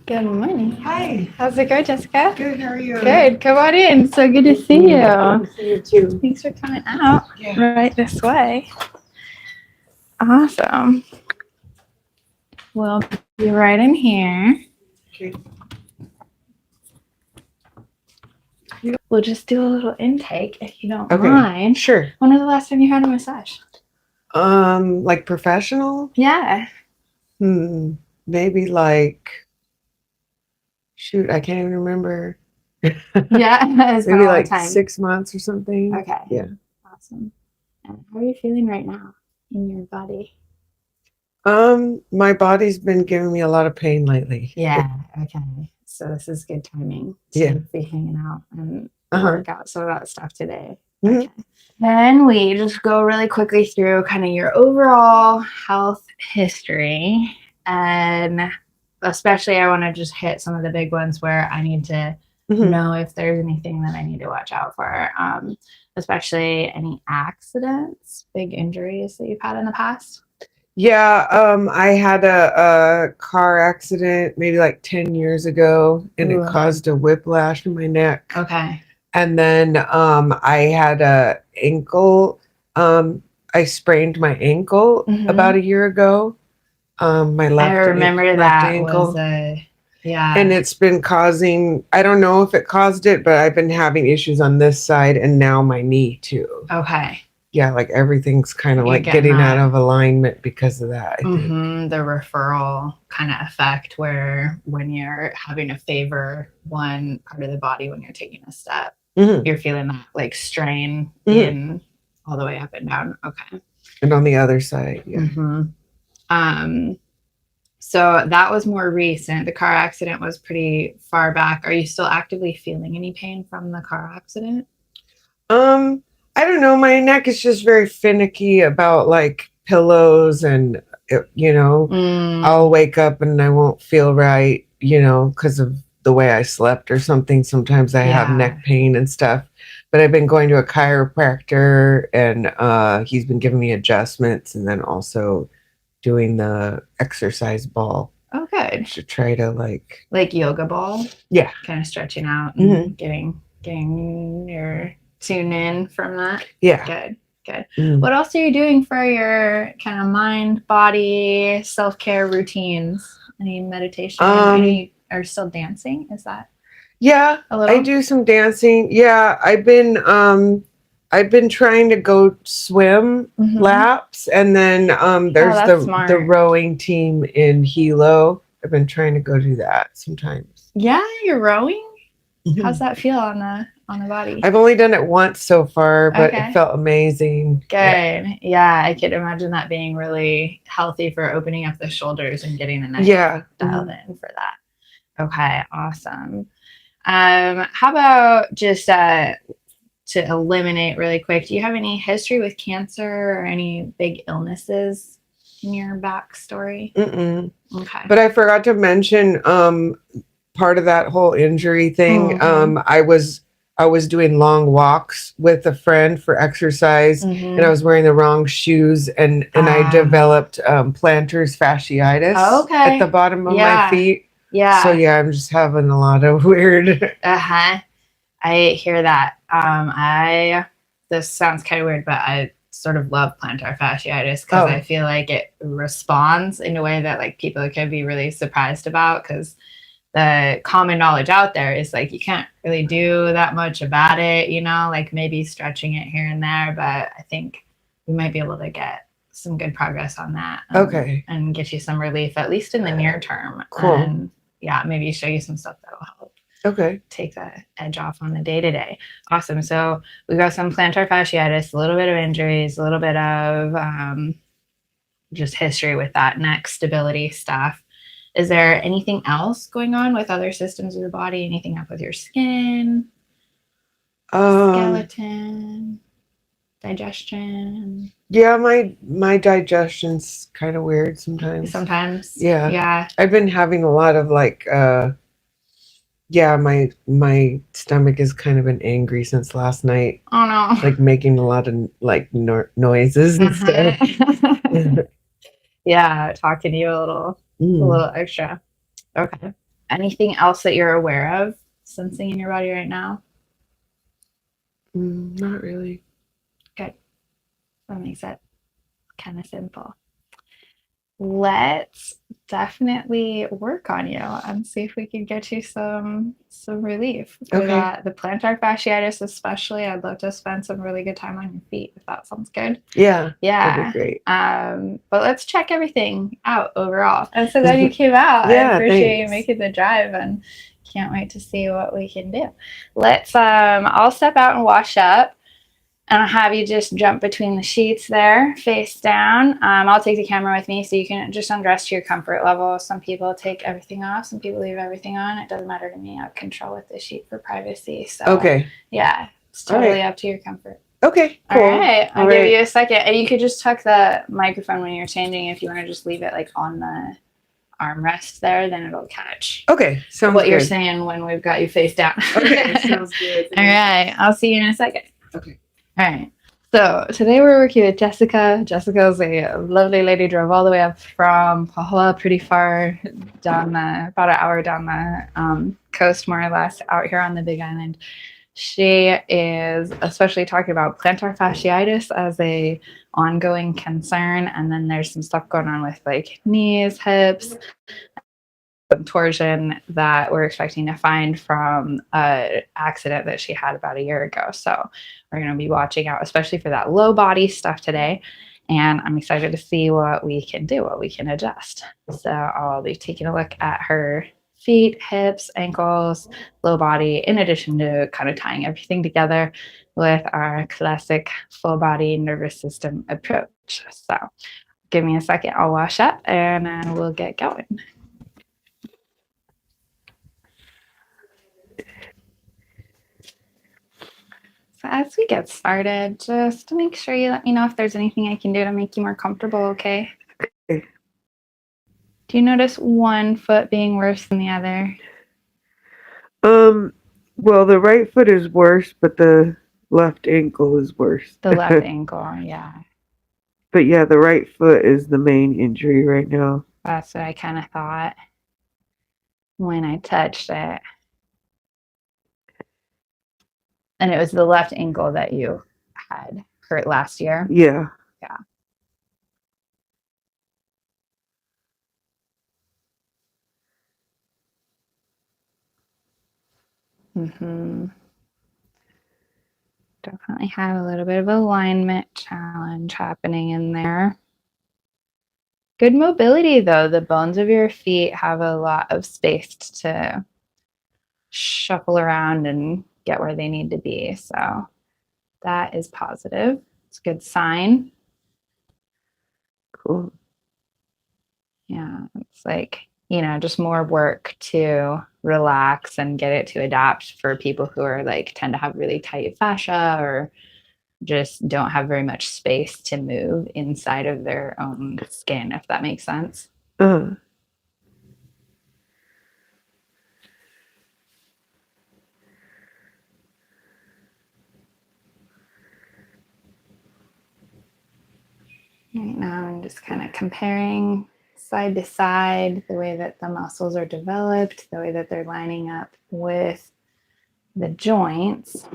Good morning. Hi. How's it going, Jessica? Good. How are you? Good. Come on in. So good to see you. Good to see you too. Thanks for coming out Yeah. right this way. Awesome. We'll be right in here. Okay. We'll just do a little intake if you don't Okay. mind. Sure. When was the last time you had a massage? Like professional? Yeah. Maybe like, shoot, I can't even remember. Yeah. It's been Maybe a long like time. 6 months or something. Okay. Yeah. Awesome. And how are you feeling right now in your body? My body's been giving me a lot of pain lately. Yeah. Okay. So this is good timing Yeah. to be hanging out and Uh-huh. work out some of that stuff today. Mhm. Okay. Then we just go really quickly through kind of your overall health history. And especially, I want to just hit some of the big ones where I need to Mhm. know if there's anything that I need to watch out for, especially any accidents, big injuries that you've had in the past. Yeah, I had a car accident maybe like 10 years ago, and it Ooh. caused a whiplash in my neck. Okay. And then I had a ankle. I sprained my ankle about a year ago. My I left remember left that ankle, was a, yeah. and it's been causing. I don't know if it caused it, but I've been having issues on this side, and now my knee too. Okay. Yeah, like everything's kind of You're like getting getting out that. of alignment because of that. I think. The referral kind of effect where when you're having to favor one part of the body when you're taking a step, Mhm. you're feeling that like strain Mhm. in all the way up and down. Okay. And on the other side, yeah. So that was more recent. The car accident was pretty far back. Are you still actively feeling any pain from the car accident? I don't know. My neck is just very finicky about like pillows, and I'll wake up and I won't feel right, because of the way I slept or something. Sometimes I have neck pain and stuff. But I've been going to a chiropractor, and he's been giving me adjustments, and then also doing the exercise ball. Oh, good. To try to like yoga ball. Yeah. Kind of stretching out and getting your tune in from that. Yeah. Good. What else are you doing for your kind of mind, body, self-care routines? Any meditation? Any are still dancing? Is that? Yeah, I do some dancing. Yeah, I've been trying to go swim laps, and then there's the rowing team in Hilo. I've been trying to go do that sometimes. Yeah, you're rowing? How's that feel on the body? I've only done it once so far, but it felt amazing. Good. Yeah, I could imagine that being really healthy for opening up the shoulders and getting the neck dialed in for that. Okay, awesome. How about just to eliminate really quick, do you have any history with cancer or any big illnesses in your backstory? Okay. But I forgot to mention part of that whole injury thing. I was doing long walks with a friend for exercise, and I was wearing the wrong shoes, and I developed plantar fasciitis at the bottom of my feet. Yeah. So yeah, I'm just having a lot of weird. I hear that. This sounds kind of weird, but I sort of love plantar fasciitis because I feel like it responds in a way that like people can be really surprised about, because the common knowledge out there is like you can't really do that much about it, like maybe stretching it here and there, but I think we might be able to get some good progress on that. And get you some relief, at least in the near term. Cool. And yeah, maybe show you some stuff that'll help. Okay. Take the edge off on the day-to-day. Awesome. So we've got some plantar fasciitis, a little bit of injuries, a little bit of just history with that neck stability stuff. Is there anything else going on with other systems of the body? Anything up with your skin, skeleton, digestion? Yeah, my digestion's kind of weird sometimes. Yeah. I've been having a lot of like my stomach has kind of been angry since last night. Oh no. Like making a lot of like noises and stuff. Yeah, talking to you a little extra. Okay. Anything else that you're aware of sensing in your body right now? Not really. Good. That makes it kind of simple. Let's definitely work on you and see if we can get you some relief for that. The plantar fasciitis, especially. I'd love to spend some really good time on your feet if that sounds good. Yeah, yeah, that'd be great. But let's check everything out overall. I'm so glad you came out. Yeah, I appreciate you thanks. making the drive and can't wait to see what we can do. Let's I'll step out and wash up. And I'll have you just jump between the sheets there, face down. I'll take the camera with me so you can just undress to your comfort level. Some people take everything off. Some people leave everything on. It doesn't matter to me. I have control with the sheet for privacy. So, okay. Yeah, it's totally up to your comfort. Okay, cool. All right. I'll give you a second. And you could just tuck the microphone when you're changing. If you want to just leave it like on the armrest there, then it'll catch. Okay, sounds what good. You're saying when we've got you face down. Okay, sounds good. All right. I'll see you in a second. Okay. All right. So today we're working with Jessica. Jessica's a lovely lady, drove all the way up from Pahoa, pretty far down about an hour down the coast, more or less, out here on the Big Island. She is especially talking about plantar fasciitis as a ongoing concern, and then there's some stuff going on with like knees, hips, torsion that we're expecting to find from an accident that she had about a year ago. So we're going to be watching out, especially for that low body stuff today. And I'm excited to see what we can do, what we can adjust. So I'll be taking a look at her feet, hips, ankles, low body, in addition to kind of tying everything together with our classic full body nervous system approach. So give me a second, I'll wash up and we'll get going. So as we get started, just to make sure you let me know if there's anything I can do to make you more comfortable, okay? Okay. Do you notice one foot being worse than the other? Well, the right foot is worse, but the left ankle is worse. The left ankle, yeah. But yeah, the right foot is the main injury right now. That's what I kind of thought when I touched it. And it was the left ankle that you had hurt last year? Yeah. Yeah. Mm-hmm. Definitely have a little bit of alignment challenge happening in there. Good mobility, though. The bones of your feet have a lot of space to shuffle around and get where they need to be. So that is positive. It's a good sign. Cool. Yeah, it's like, just more work to relax and get it to adapt for people who are like tend to have really tight fascia or just don't have very much space to move inside of their own skin, if that makes sense. Uh-huh. Right now, I'm just kind of comparing side to side the way that the muscles are developed, the way that they're lining up with the joints.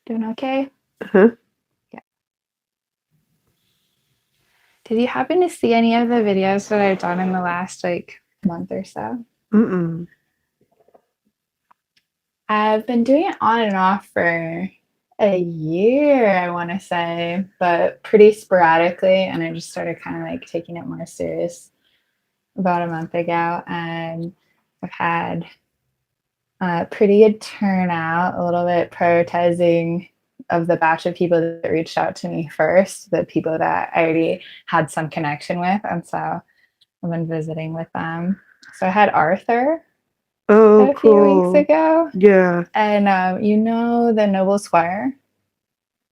Doing okay? Uh-huh. Yeah. Did you happen to see any of the videos that I've done in the last month or so? Mm-mm. I've been doing it on and off for a year, I want to say, but pretty sporadically. And I just started kind of like taking it more serious about a month ago. And I've had a pretty good turnout, a little bit prioritizing of the batch of people that reached out to me first, the people that I already had some connection with. And so I've been visiting with them. So I had Arthur a few weeks ago. Yeah. And the Noble Squire?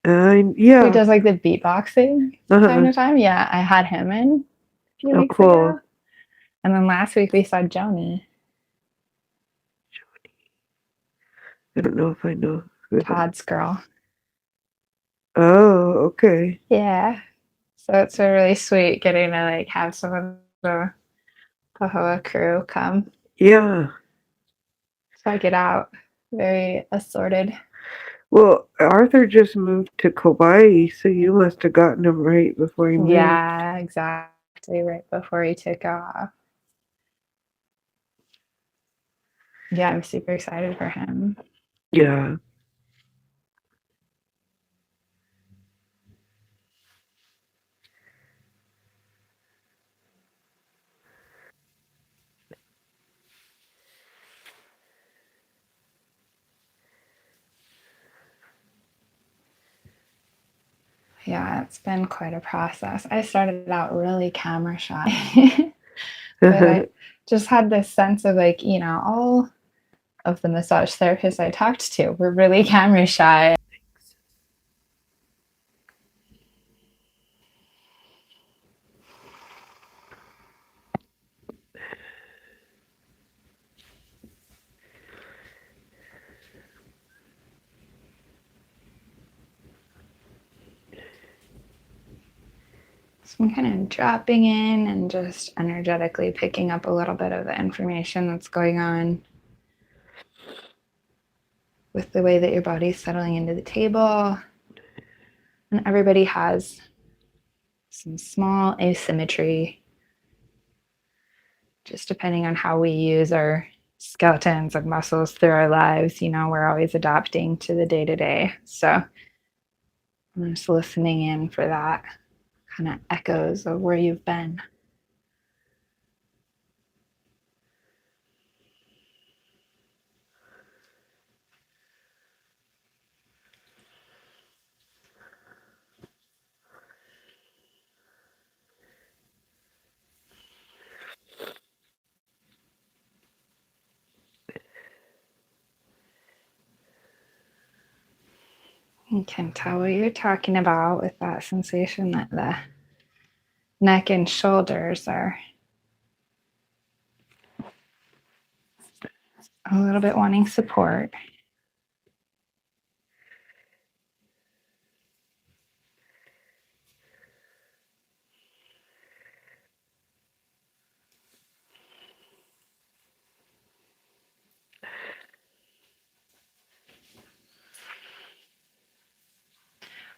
Yeah. Who does like the beatboxing time to time? Yeah, I had him in a few weeks ago. And then last week we saw Joni. I don't know if I know. Todd's girl. Oh, okay. Yeah. So it's a really sweet getting to like have some of the Pahoa crew come. Yeah. So I get out very assorted. Well, Arthur just moved to Kauai, so you must have gotten him right before he moved. Yeah, exactly. Right before he took off. Yeah, I'm super excited for him. Yeah. Yeah, it's been quite a process. I started out really camera shy, but I just had this sense of like, all of the massage therapists I talked to were really camera shy. So I'm kind of dropping in and just energetically picking up a little bit of the information that's going on with the way that your body's settling into the table. And everybody has some small asymmetry, just depending on how we use our skeletons and muscles through our lives. We're always adapting to the day to day. So I'm just listening in for that kind of echoes of where you've been. You can tell what you're talking about with that sensation that the neck and shoulders are a little bit wanting support.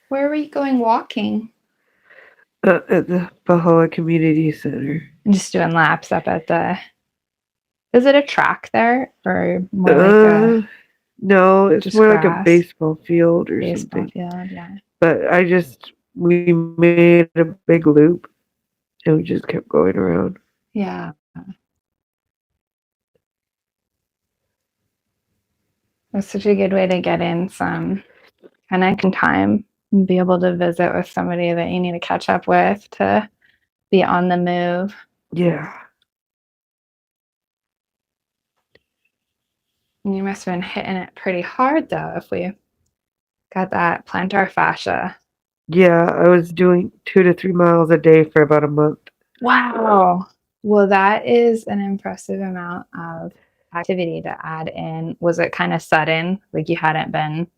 Where were you going walking? At the Pahoa Community Center. Just doing laps up at the. Is it a track there or more like a No, it's just more like a grass baseball field or baseball something. field? Yeah. But we made a big loop and we just kept going around. Yeah. That's such a good way to get in some connection time and be able to visit with somebody that you need to catch up with to be on the move. Yeah. And you must have been hitting it pretty hard though if we got that plantar fascia. Yeah, I was doing 2 to 3 miles a day for about a month. Wow. Well, that is an impressive amount of activity to add in. Was it kind of sudden? Like you hadn't been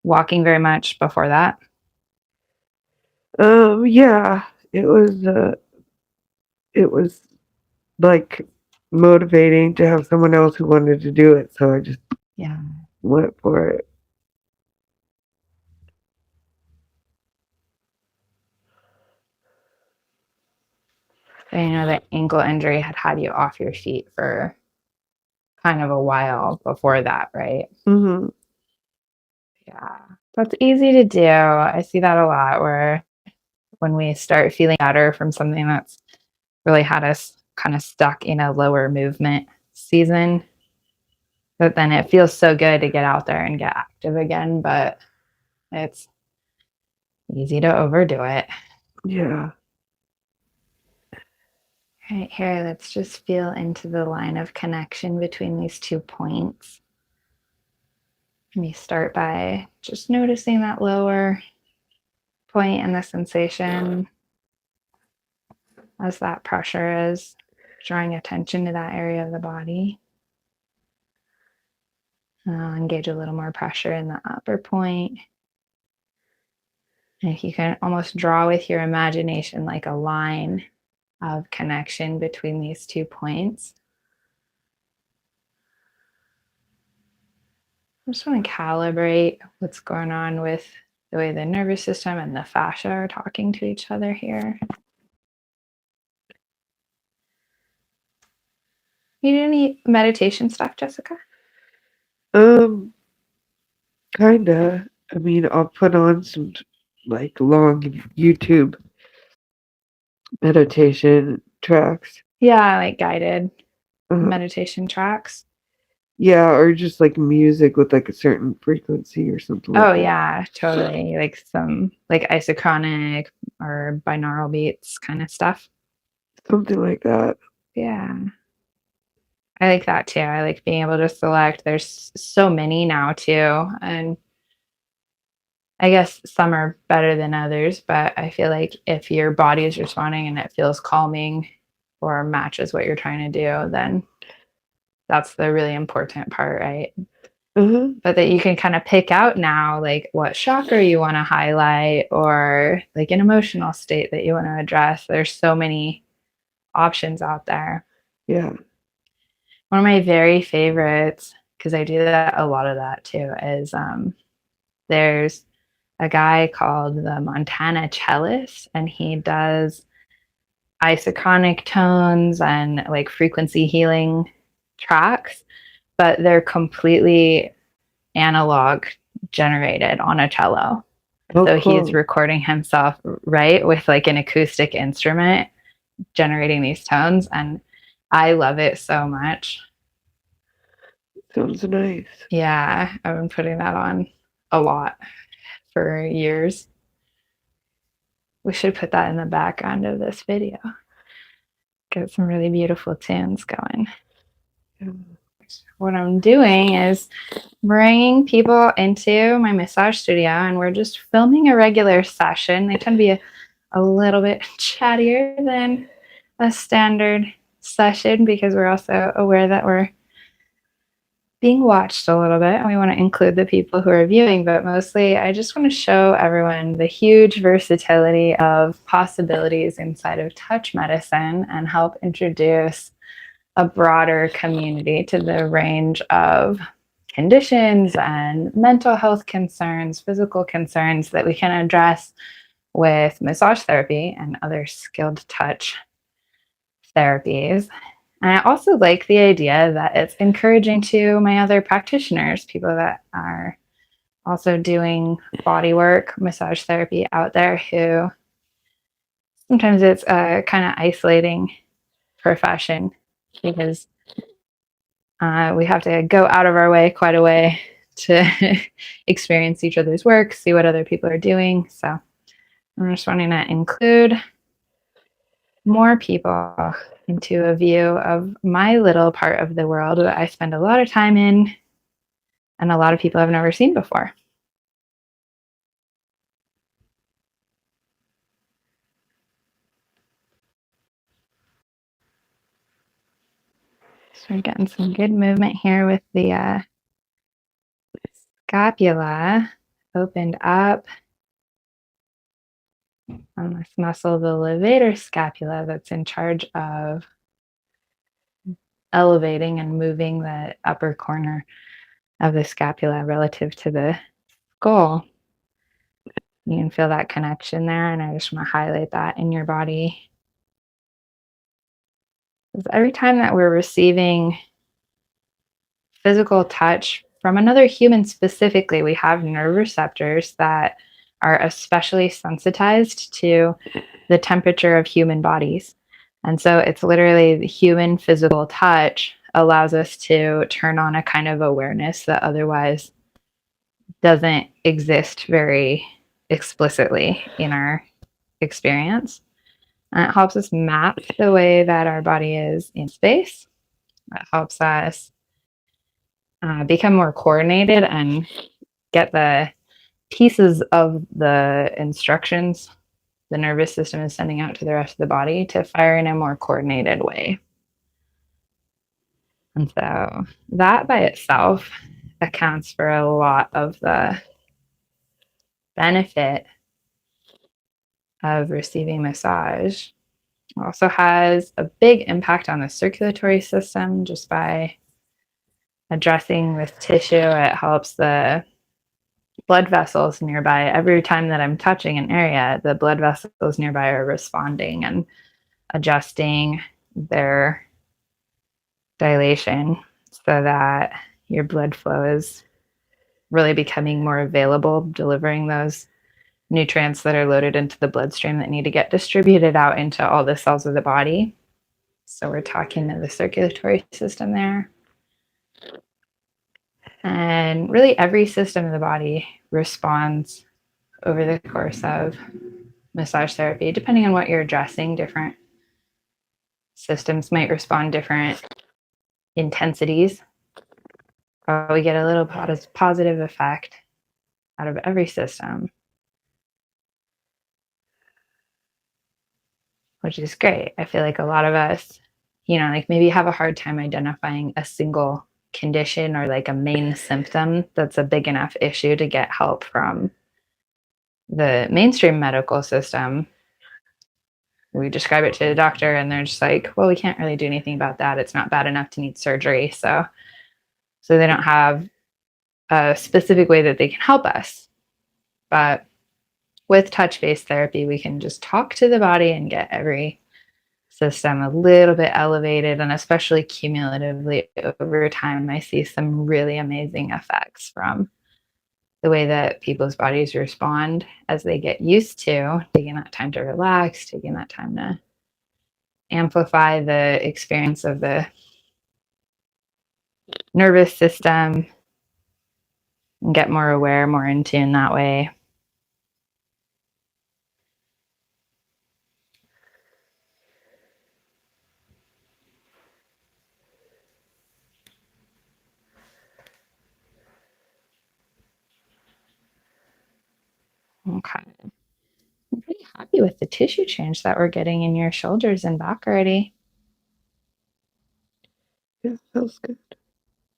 walking very much before that? Yeah, it was like motivating to have someone else who wanted to do it, so I just Yeah. went for it. So, the ankle injury had you off your feet for kind of a while before that, right? Mm-hmm. Yeah. That's easy to do. I see that a lot where when we start feeling better from something that's really had us kind of stuck in a lower movement season, but then it feels so good to get out there and get active again, but it's easy to overdo it. Yeah. Right here, let's just feel into the line of connection between these 2 points. And you start by just noticing that lower point and the sensation as that pressure is drawing attention to that area of the body. And I'll engage a little more pressure in the upper point. If you can almost draw with your imagination like a line of connection between these 2 points. I just want to calibrate what's going on with the way the nervous system and the fascia are talking to each other here. You do any meditation stuff, Jessica? Kinda. I mean, I'll put on some like long YouTube meditation tracks. Yeah, like guided Uh, meditation tracks. yeah, or just like music with like a certain frequency or something like Oh that. yeah, totally. Like some like isochronic or binaural beats kind of stuff. Something like that. Yeah. I like that too. I like being able to select. There's so many now too. And I guess some are better than others, but I feel like if your body is responding and it feels calming or matches what you're trying to do, then that's the really important part, right? Uh-huh. But that you can kind of pick out now, like what chakra you want to highlight or like an emotional state that you want to address. There's so many options out there. Yeah. One of my very favorites, because I do that a lot of that too, is there's a guy called the Montana Cellist, and he does isochronic tones and like frequency healing tracks, but they're completely analog generated on a cello. Oh, So he's cool. recording himself right with like an acoustic instrument generating these tones, and I love it so much. Sounds nice. Yeah, I've been putting that on a lot for years. We should put that in the background of this video. Get some really beautiful tunes going. Yeah. What I'm doing is bringing people into my massage studio, and we're just filming a regular session. They tend to be a little bit chattier than a standard session because we're also aware that we're being watched a little bit and we want to include the people who are viewing, but mostly I just want to show everyone the huge versatility of possibilities inside of touch medicine and help introduce a broader community to the range of conditions and mental health concerns, physical concerns that we can address with massage therapy and other skilled touch therapies. And I also like the idea that it's encouraging to my other practitioners, people that are also doing body work, massage therapy out there, who sometimes it's a kind of isolating profession because we have to go out of our way quite a way to experience each other's work, see what other people are doing. So I'm just wanting to include more people into a view of my little part of the world that I spend a lot of time in and a lot of people I've never seen before. So we're getting some good movement here with the scapula opened up on this muscle, the levator scapula, that's in charge of elevating and moving the upper corner of the scapula relative to the skull. You can feel that connection there, and I just want to highlight that in your body. Because every time that we're receiving physical touch from another human specifically, we have nerve receptors that are especially sensitized to the temperature of human bodies. And so it's literally the human physical touch allows us to turn on a kind of awareness that otherwise doesn't exist very explicitly in our experience. And it helps us map the way that our body is in space. It helps us become more coordinated and get the pieces of the instructions the nervous system is sending out to the rest of the body to fire in a more coordinated way. And so that by itself accounts for a lot of the benefit of receiving massage. It also has a big impact on the circulatory system just by addressing with tissue. It helps the blood vessels nearby. Every time that I'm touching an area, the blood vessels nearby are responding and adjusting their dilation so that your blood flow is really becoming more available, delivering those nutrients that are loaded into the bloodstream that need to get distributed out into all the cells of the body. So we're talking to the circulatory system there. And really every system of the body responds over the course of massage therapy, depending on what you're addressing. Different systems might respond different intensities. Probably get a little positive effect out of every system, which is great. I feel like a lot of us, like maybe have a hard time identifying a single condition or like a main symptom that's a big enough issue to get help from the mainstream medical system. We describe it to the doctor and they're just like, well, we can't really do anything about that. It's not bad enough to need surgery. So they don't have a specific way that they can help us. But with touch-based therapy, we can just talk to the body and get every system a little bit elevated, and especially cumulatively over time, I see some really amazing effects from the way that people's bodies respond as they get used to taking that time to relax, taking that time to amplify the experience of the nervous system and get more aware, more in tune that way. Okay. I'm pretty happy with the tissue change that we're getting in your shoulders and back already. Yeah, feels good.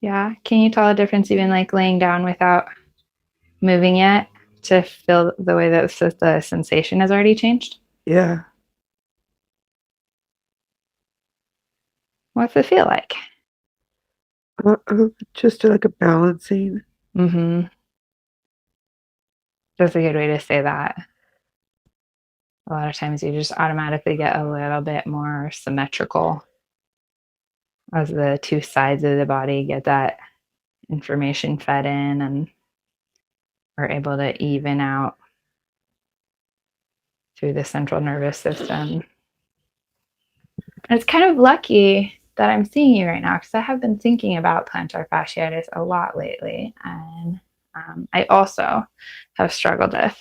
Yeah. Can you tell a difference even like laying down without moving yet to feel the way that the sensation has already changed? Yeah. What's it feel like? Just like a balancing. Mm-hmm. That's a good way to say that. A lot of times you just automatically get a little bit more symmetrical as the two sides of the body get that information fed in and are able to even out through the central nervous system. And it's kind of lucky that I'm seeing you right now because I have been thinking about plantar fasciitis a lot lately. And I also have struggled with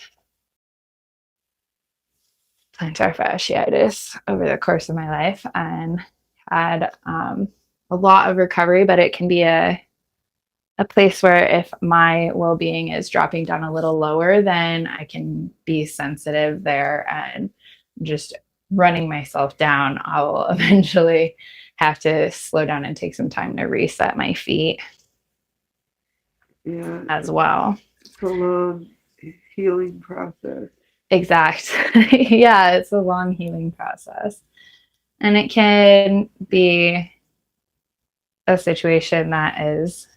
plantar fasciitis over the course of my life and had a lot of recovery, but it can be a place where if my well-being is dropping down a little lower, then I can be sensitive there and just running myself down. I will eventually have to slow down and take some time to reset my feet as well. It's a long healing process. Exactly. Yeah, it's a long healing process. And it can be a situation that is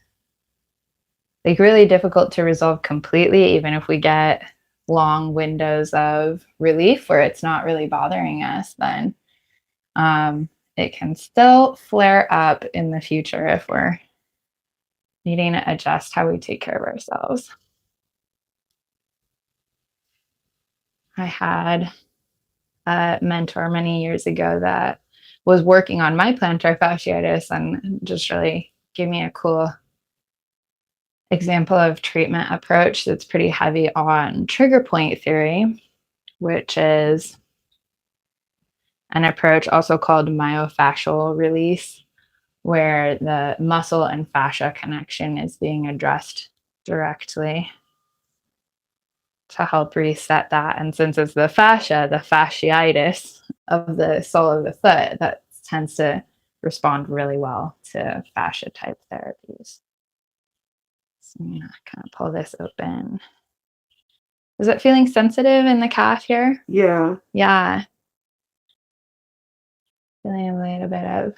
like really difficult to resolve completely, even if we get long windows of relief where it's not really bothering us, then it can still flare up in the future if we're needing to adjust how we take care of ourselves. I had a mentor many years ago that was working on my plantar fasciitis and just really gave me a cool example of treatment approach that's pretty heavy on trigger point theory, which is an approach also called myofascial release, where the muscle and fascia connection is being addressed directly to help reset that. And since it's the fascia, the fasciitis of the sole of the foot, that tends to respond really well to fascia type therapies. So I'm going to kind of pull this open. Is it feeling sensitive in the calf here? Yeah. Yeah. Feeling a little bit of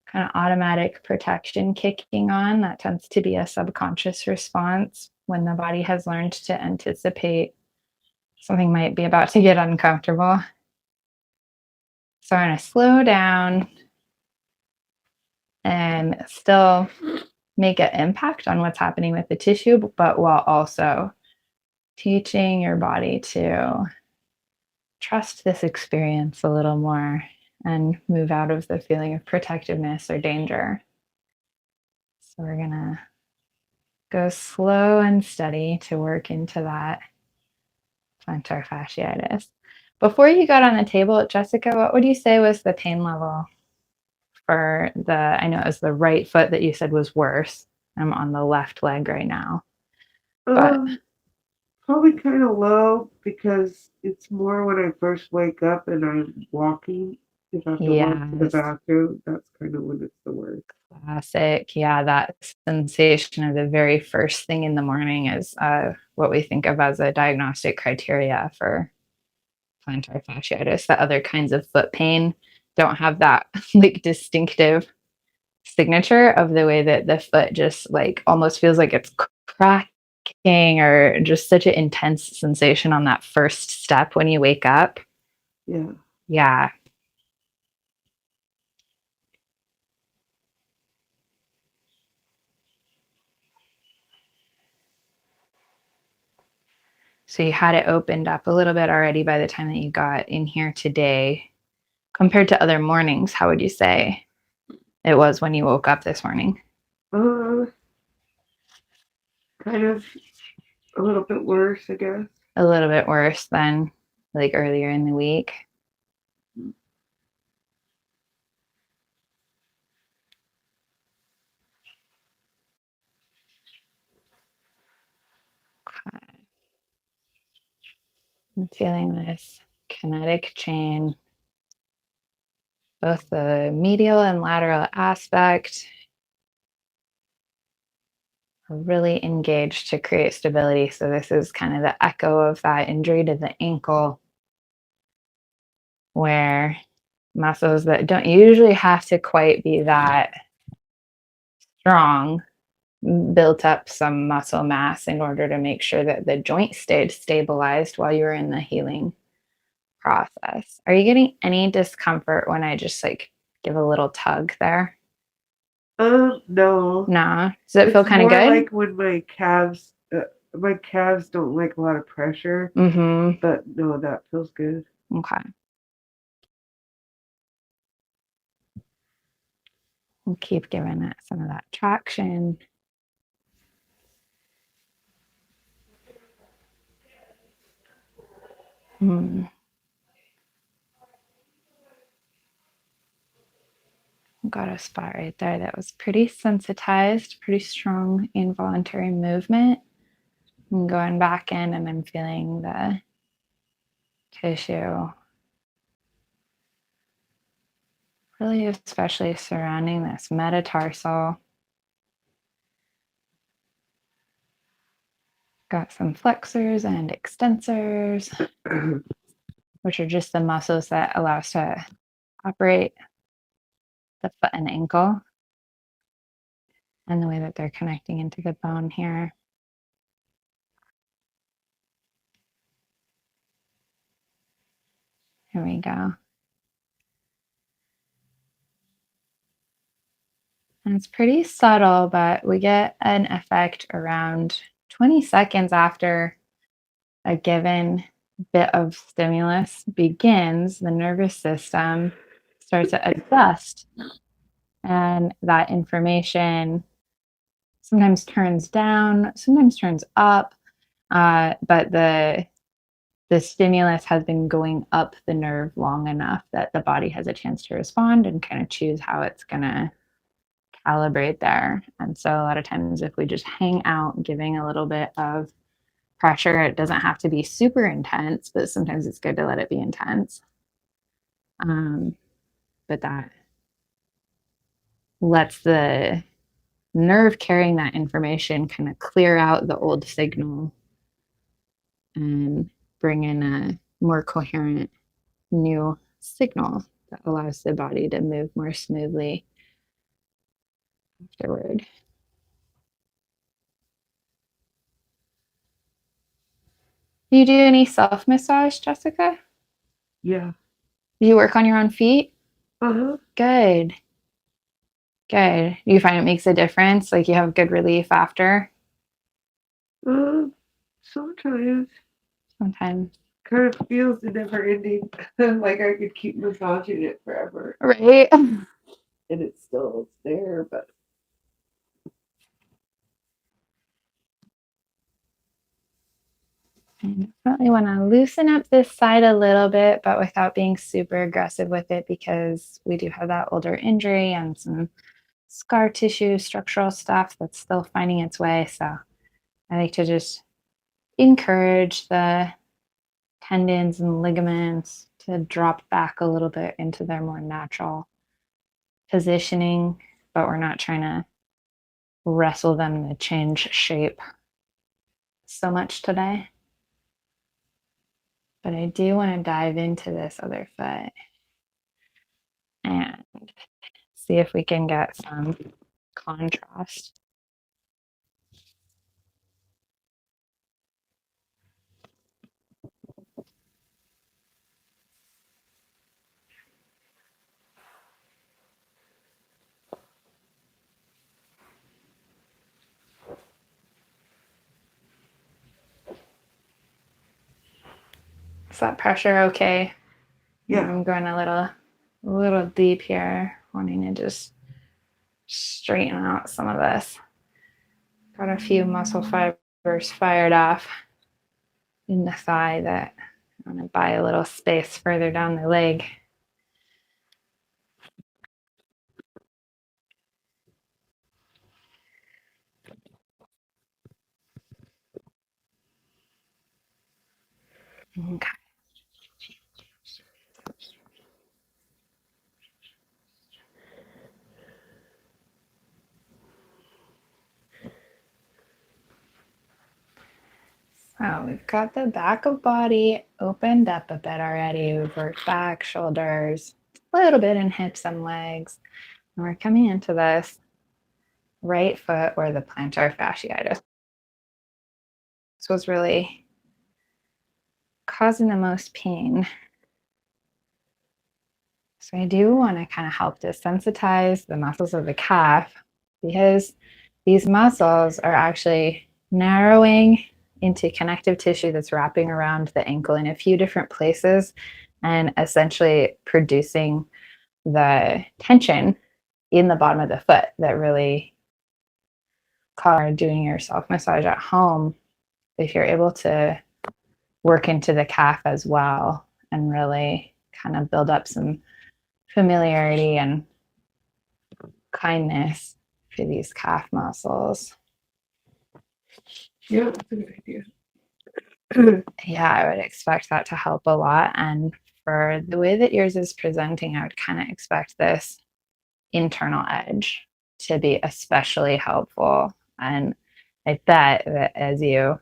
kind of automatic protection kicking on. That tends to be a subconscious response when the body has learned to anticipate something might be about to get uncomfortable. So I'm going to slow down and still make an impact on what's happening with the tissue, but while also teaching your body to trust this experience a little more and move out of the feeling of protectiveness or danger. So we're going to go slow and steady to work into that plantar fasciitis. Before you got on the table, Jessica, what would you say was the pain level for I know it was the right foot that you said was worse. I'm on the left leg right now. But Probably kind of low because it's more when I first wake up and I'm walking. If I have to walk to the bathroom, that's kind of when it's the worst. Classic. Yeah, that sensation of the very first thing in the morning is what we think of as a diagnostic criteria for plantar fasciitis. The other kinds of foot pain don't have that like distinctive signature of the way that the foot just like almost feels like it's cracking, or just such an intense sensation on that first step when you wake up. Yeah. Yeah. So you had it opened up a little bit already by the time that you got in here today. Compared to other mornings, how would you say it was when you woke up this morning? Kind of a little bit worse, I guess. A little bit worse than like earlier in the week. I'm feeling this kinetic chain, both the medial and lateral aspect are really engaged to create stability. So this is kind of the echo of that injury to the ankle, where muscles that don't usually have to quite be that strong built up some muscle mass in order to make sure that the joint stayed stabilized while you were in the healing process. Are you getting any discomfort when I just like give a little tug there? No. No. Does it feel kind of more good? like when my calves don't like a lot of pressure. Mm-hmm. But no, that feels good. Okay. We'll keep giving it some of that traction. Mm. Got a spot right there that was pretty sensitized, pretty strong involuntary movement. I'm going back in and I'm feeling the tissue, really especially surrounding this metatarsal. Got some flexors and extensors, which are just the muscles that allow us to operate the foot and ankle, and the way that they're connecting into the bone here. Here we go. And it's pretty subtle, but we get an effect around 20 seconds after a given bit of stimulus begins. The nervous system starts to adjust, and that information sometimes turns down, sometimes turns up, but the stimulus has been going up the nerve long enough that the body has a chance to respond and kind of choose how it's going to calibrate there. And so a lot of times if we just hang out giving a little bit of pressure, it doesn't have to be super intense, but sometimes it's good to let it be intense. But that lets the nerve carrying that information kind of clear out the old signal and bring in a more coherent new signal that allows the body to move more smoothly afterward. Do you do any self massage, Jessica? Yeah. Do you work on your own feet? Uh-huh. Good. Good. Do you find it makes a difference? Like you have good relief after? Sometimes. Sometimes. Kind of feels never ending. Like I could keep massaging it forever. Right. And it's still there, but I definitely want to loosen up this side a little bit, but without being super aggressive with it because we do have that older injury and some scar tissue, structural stuff that's still finding its way. So I like to just encourage the tendons and ligaments to drop back a little bit into their more natural positioning, but we're not trying to wrestle them to change shape so much today. But I do want to dive into this other foot and see if we can get some contrast. Is that pressure okay? yeah. I'm going a little deep here, wanting to just straighten out some of this. Got a few muscle fibers fired off in the thigh that I want to buy a little space further down the leg. Okay. So we've got the back of body opened up a bit already. We've worked back, shoulders, a little bit in hips and legs. And we're coming into this right foot where the plantar fasciitis was really causing the most pain. So I do want to kind of help desensitize the muscles of the calf because these muscles are actually narrowing into connective tissue that's wrapping around the ankle in a few different places and essentially producing the tension in the bottom of the foot that really doing your self massage at home. If you're able to work into the calf as well and really kind of build up some familiarity and kindness for these calf muscles. Yeah, that's a good idea. Yeah, I would expect that to help a lot. And for the way that yours is presenting, I would kind of expect this internal edge to be especially helpful. And I bet that as you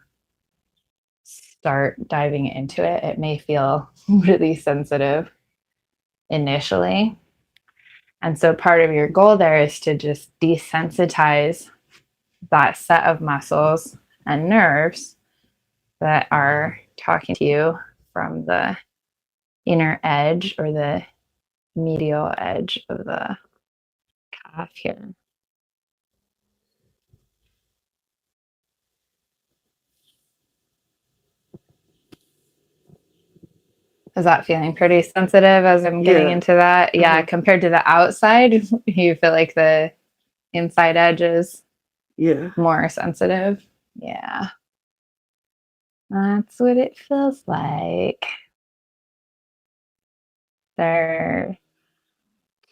start diving into it, it may feel really sensitive initially. And so part of your goal there is to just desensitize that set of muscles and nerves that are talking to you from the inner edge or the medial edge of the calf here. Is that feeling pretty sensitive as I'm getting into that? Yeah, compared to the outside, you feel like the inside edge is more sensitive. Yeah. That's what it feels like. They're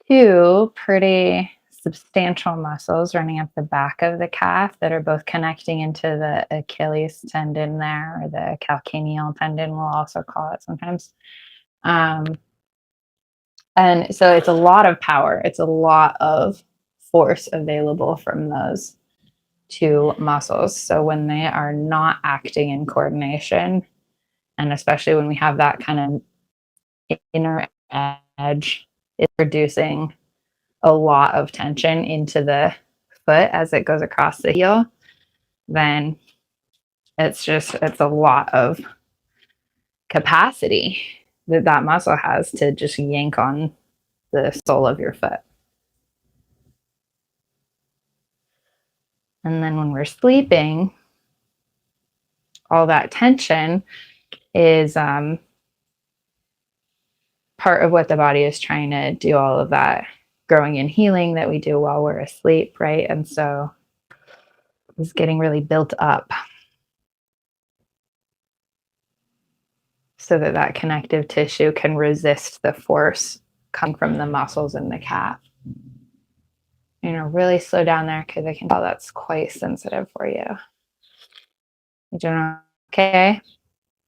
two pretty substantial muscles running up the back of the calf that are both connecting into the Achilles tendon there, or the calcaneal tendon, we'll also call it sometimes. And so it's a lot of power. It's a lot of force available from those two muscles. So when they are not acting in coordination, And especially when we have that kind of inner edge, it's reducing a lot of tension into the foot as it goes across the heel, then it's a lot of capacity that that muscle has to just yank on the sole of your foot. And then when we're sleeping, all that tension is part of what the body is trying to do, all of that growing and healing that we do while we're asleep, right? And so it's getting really built up so that that connective tissue can resist the force coming from the muscles in the calf. Really slow down there because I can tell that's quite sensitive for you. You doing okay?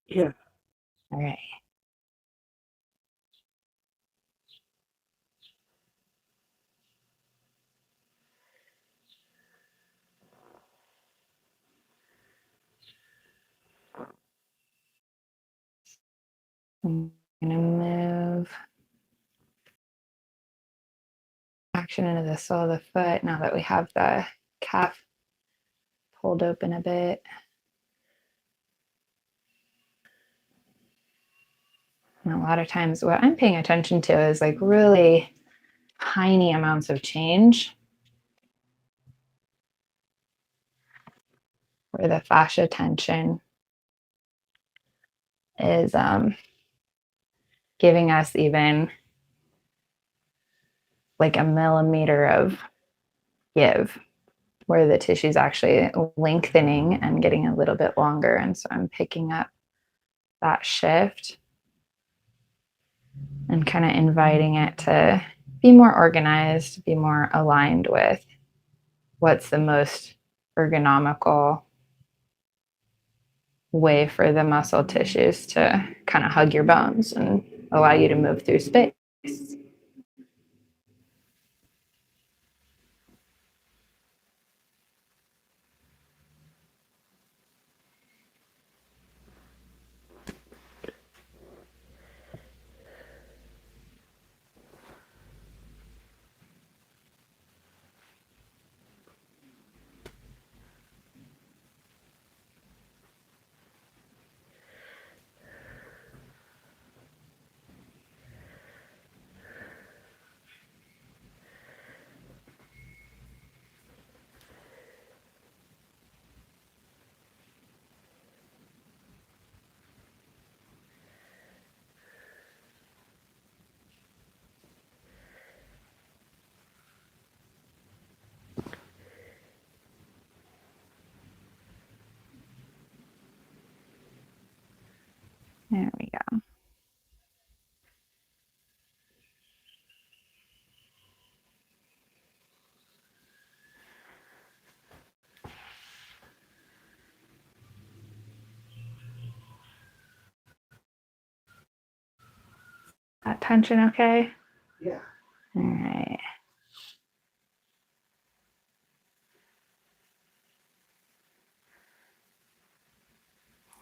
Yeah. All right. I'm going to move action into the sole of the foot now that we have the calf pulled open a bit. And a lot of times what I'm paying attention to is like really tiny amounts of change where the fascia tension is giving us even like a millimeter of give, where the tissue is actually lengthening and getting a little bit longer. And so I'm picking up that shift and kind of inviting it to be more organized, be more aligned with what's the most ergonomical way for the muscle tissues to kind of hug your bones and allow you to move through space. There we go. That tension okay? Yeah. All right.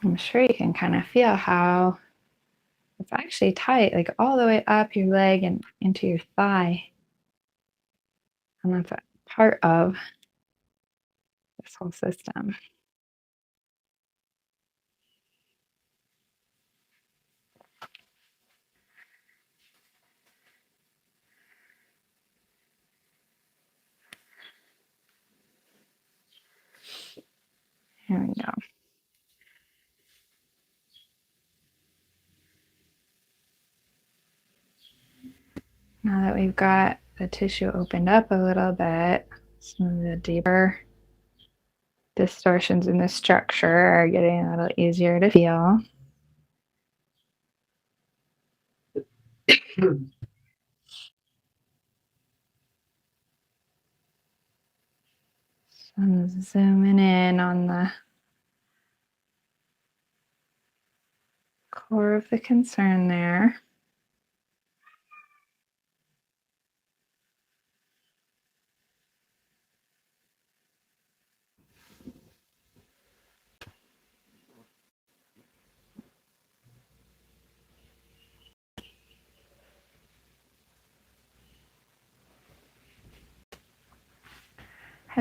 I'm sure you can kind of feel how it's actually tight, like all the way up your leg and into your thigh. And that's a part of this whole system. Here we go. Now that we've got the tissue opened up a little bit, some of the deeper distortions in the structure are getting a little easier to feel. So I'm zooming in on the core of the concern there.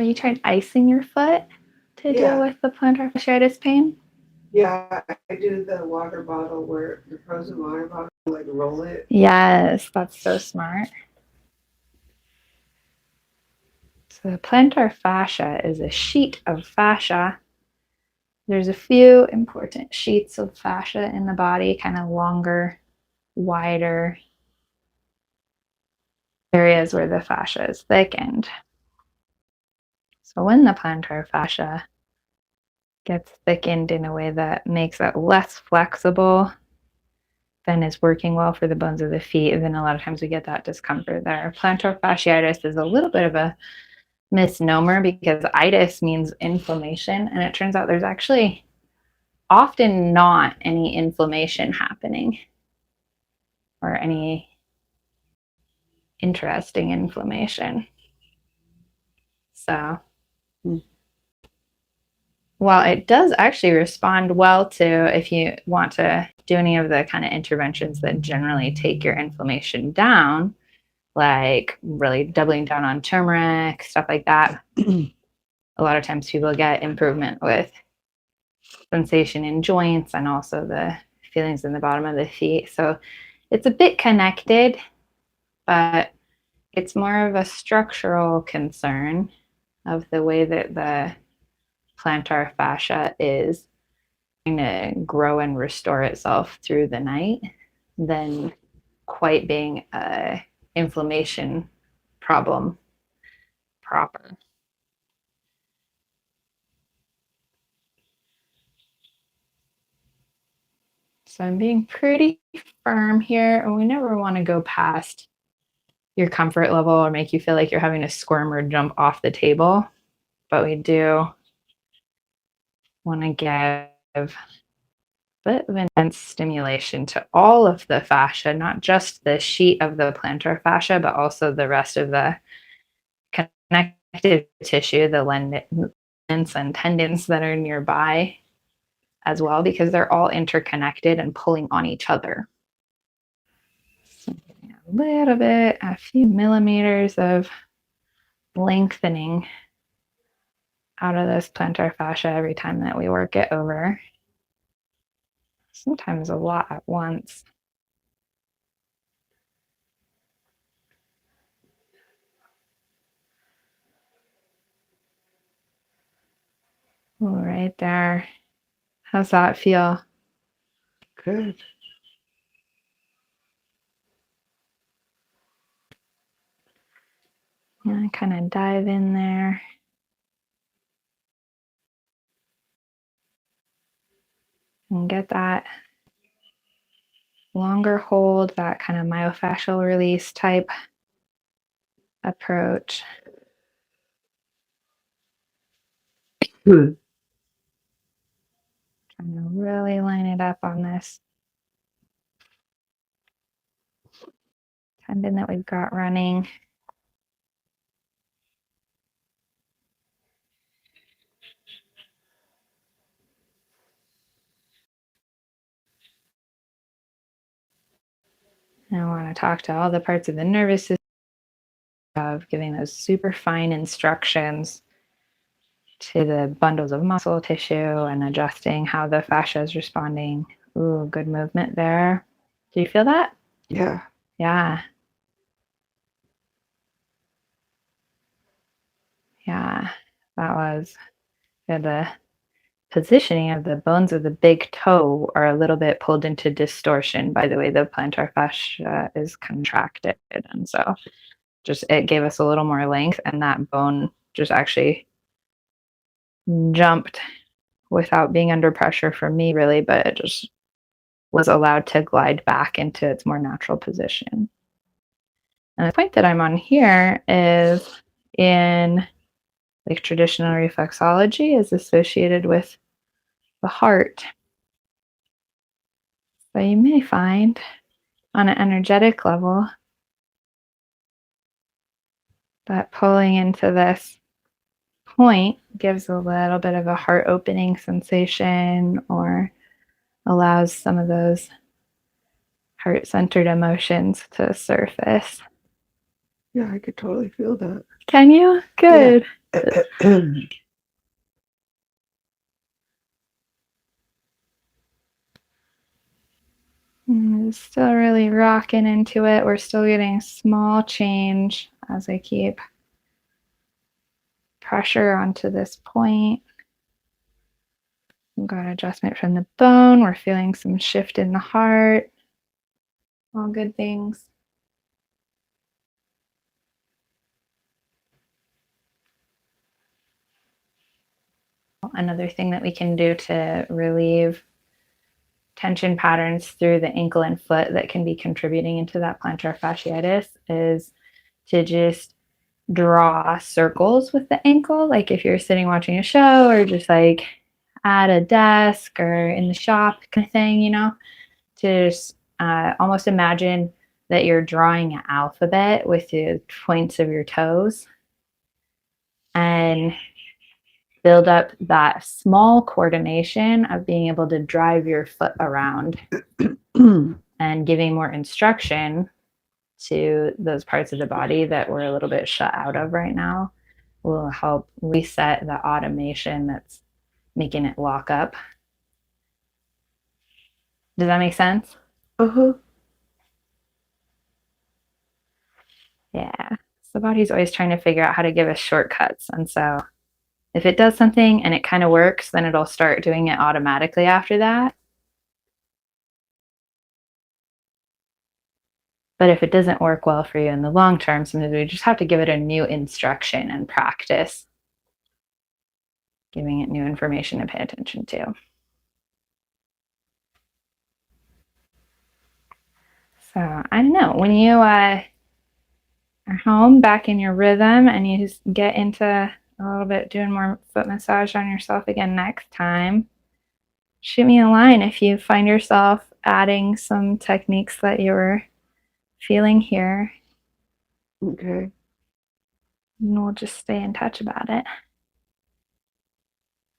Have you tried icing your foot to deal with the plantar fasciitis pain? Yeah, I do the water bottle where the frozen water bottle, like roll it. Yes, that's so smart. So the plantar fascia is a sheet of fascia. There's a few important sheets of fascia in the body, kind of longer, wider areas where the fascia is thickened. So when the plantar fascia gets thickened in a way that makes it less flexible than is working well for the bones of the feet, then a lot of times we get that discomfort there. Plantar fasciitis is a little bit of a misnomer because itis means inflammation, and it turns out there's actually often not any inflammation happening or any interesting inflammation. So while it does actually respond well to if you want to do any of the kind of interventions that generally take your inflammation down, like really doubling down on turmeric, stuff like that, a lot of times people get improvement with sensation in joints and also the feelings in the bottom of the feet. So it's a bit connected, but it's more of a structural concern of the way that the plantar fascia is trying to grow and restore itself through the night than quite being a inflammation problem proper. So I'm being pretty firm here, and we never want to go past your comfort level or make you feel like you're having to squirm or jump off the table. But we do want to give a bit of intense stimulation to all of the fascia, not just the sheet of the plantar fascia, but also the rest of the connective tissue, the ligaments and tendons that are nearby as well, because they're all interconnected and pulling on each other. So a little bit, a few millimeters of lengthening out of this plantar fascia every time that we work it over. Sometimes a lot at once. Ooh, right there. How's that feel? Good. Yeah, kind of dive in there. And get that longer hold, that kind of myofascial release type approach. Trying to really line it up on this tendon that we've got running. And I want to talk to all the parts of the nervous system of giving those super fine instructions to the bundles of muscle tissue and adjusting how the fascia is responding. Ooh, good movement there. Do you feel that? Yeah. Yeah. Yeah. That was good. The positioning of the bones of the big toe are a little bit pulled into distortion by the way the plantar fascia is contracted. And so just it gave us a little more length, and that bone just actually jumped without being under pressure for me really, but it just was allowed to glide back into its more natural position. And the point that I'm on here is in like traditional reflexology is associated with the heart. So you may find on an energetic level that pulling into this point gives a little bit of a heart opening sensation or allows some of those heart-centered emotions to surface. Yeah, I could totally feel that. Can you? Good. Still really rocking into it. We're still getting small change as I keep pressure onto this point. We've got adjustment from the bone. We're feeling some shift in the heart. All good things. Another thing that we can do to relieve tension patterns through the ankle and foot that can be contributing into that plantar fasciitis is to just draw circles with the ankle. Like if you're sitting watching a show or just like at a desk or in the shop kind of thing, you know, to just almost imagine that you're drawing an alphabet with the points of your toes and build up that small coordination of being able to drive your foot around and giving more instruction to those parts of the body that we're a little bit shut out of right now will help reset the automation that's making it lock up. Does that make sense? Uh-huh. Yeah. So the body's always trying to figure out how to give us shortcuts. And so if it does something and it kind of works, then it'll start doing it automatically after that. But if it doesn't work well for you in the long term, sometimes we just have to give it a new instruction and practice giving it new information to pay attention to. So I don't know, when you are home back in your rhythm and you just get into a little bit doing more foot massage on yourself again next time, shoot me a line if you find yourself adding some techniques that you're feeling here. Okay. And we'll just stay in touch about it.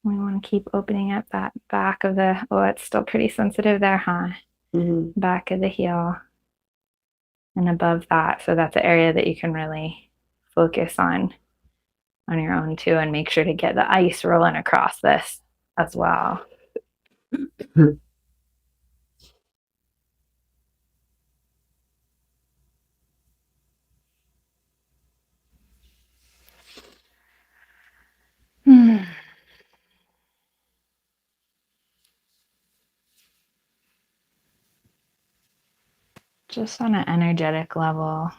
We want to keep opening up that back of the, oh, it's still pretty sensitive there, huh? Mm-hmm. Back of the heel and above that. So that's the area that you can really focus on your own too, and make sure to get the ice rolling across this as well. Just on an energetic level,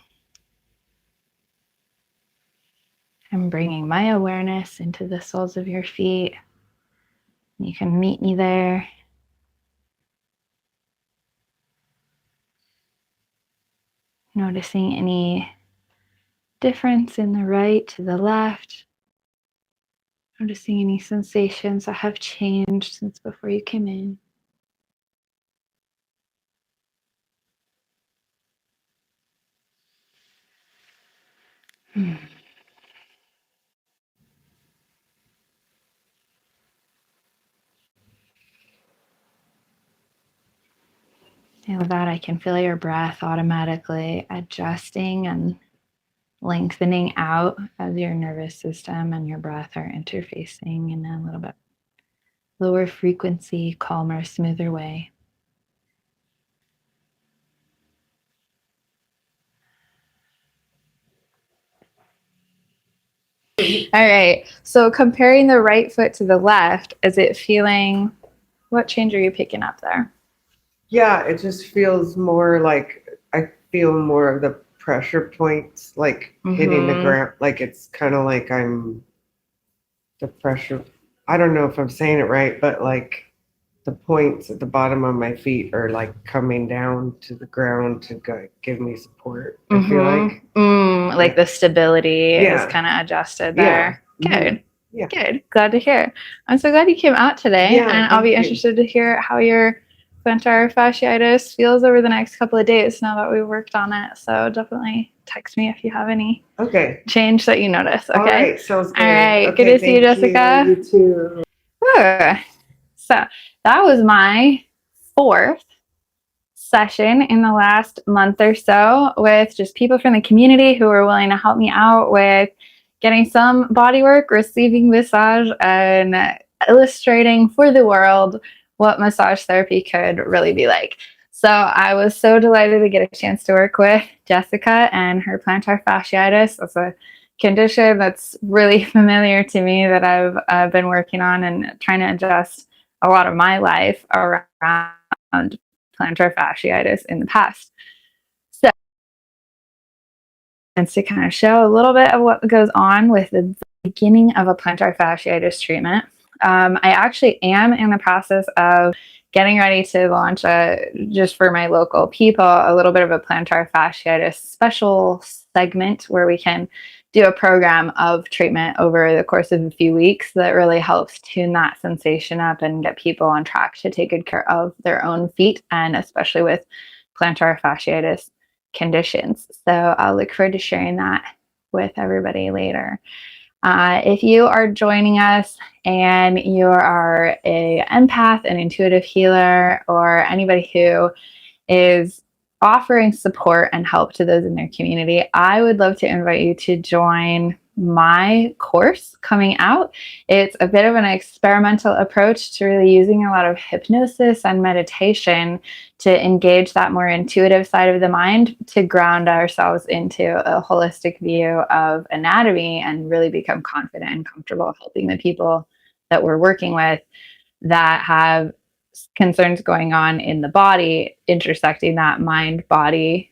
I'm bringing my awareness into the soles of your feet. You can meet me there. Noticing any difference in the right to the left. Noticing any sensations that have changed since before you came in. And with that, I can feel your breath automatically adjusting and lengthening out as your nervous system and your breath are interfacing in a little bit lower frequency, calmer, smoother way. All right. So comparing the right foot to the left, is it feeling, what change are you picking up there? Yeah, it just feels more like I feel more of the pressure points like hitting the ground. Like it's kind of like I'm the pressure. I don't know if I'm saying it right, but like the points at the bottom of my feet are like coming down to the ground to give me support. I feel like the stability is kind of adjusted there. Good. Yeah. Good. Glad to hear. I'm so glad you came out today, and I'll be interested to hear how your plantar fasciitis feels over the next couple of days now that we've worked on it. So definitely text me if you have any change that you notice. Okay. All right. Sounds good. All right. Okay, good to see you, Jessica. You too. So that was my 4th session in the last month or so with just people from the community who were willing to help me out with getting some body work, receiving massage, and illustrating for the world what massage therapy could really be like. So I was so delighted to get a chance to work with Jessica and her plantar fasciitis. That's a condition that's really familiar to me that I've been working on and trying to adjust a lot of my life around plantar fasciitis in the past. So, and to kind of show a little bit of what goes on with the beginning of a plantar fasciitis treatment, I actually am in the process of getting ready to launch just for my local people, a little bit of a plantar fasciitis special segment where we can do a program of treatment over the course of a few weeks that really helps tune that sensation up and get people on track to take good care of their own feet, and especially with plantar fasciitis conditions. So I'll look forward to sharing that with everybody later. If you are joining us and you are an empath, an intuitive healer, or anybody who is offering support and help to those in their community, I would love to invite you to join my course coming out. It's a bit of an experimental approach to really using a lot of hypnosis and meditation to engage that more intuitive side of the mind, to ground ourselves into a holistic view of anatomy and really become confident and comfortable helping the people that we're working with that have concerns going on in the body, intersecting that mind body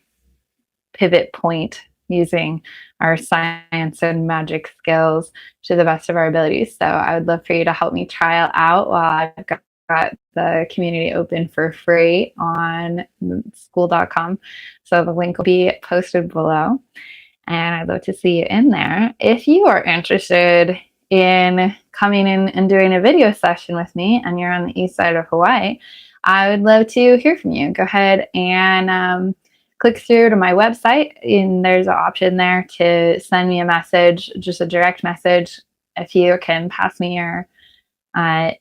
pivot point using our science and magic skills to the best of our abilities. So I would love for you to help me trial out while I've got the community open for free on school.com. So the link will be posted below, and I'd love to see you in there. If you are interested in coming in and doing a video session with me and you're on the east side of Hawaii, I would love to hear from you. Go ahead and click through to my website, and there's an option there to send me a message, just a direct message. If you can pass me your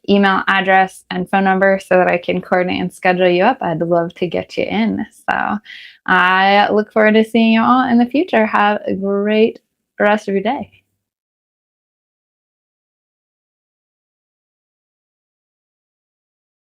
email address and phone number so that I can coordinate and schedule you up, I'd love to get you in. So I look forward to seeing you all in the future. Have a great rest of your day.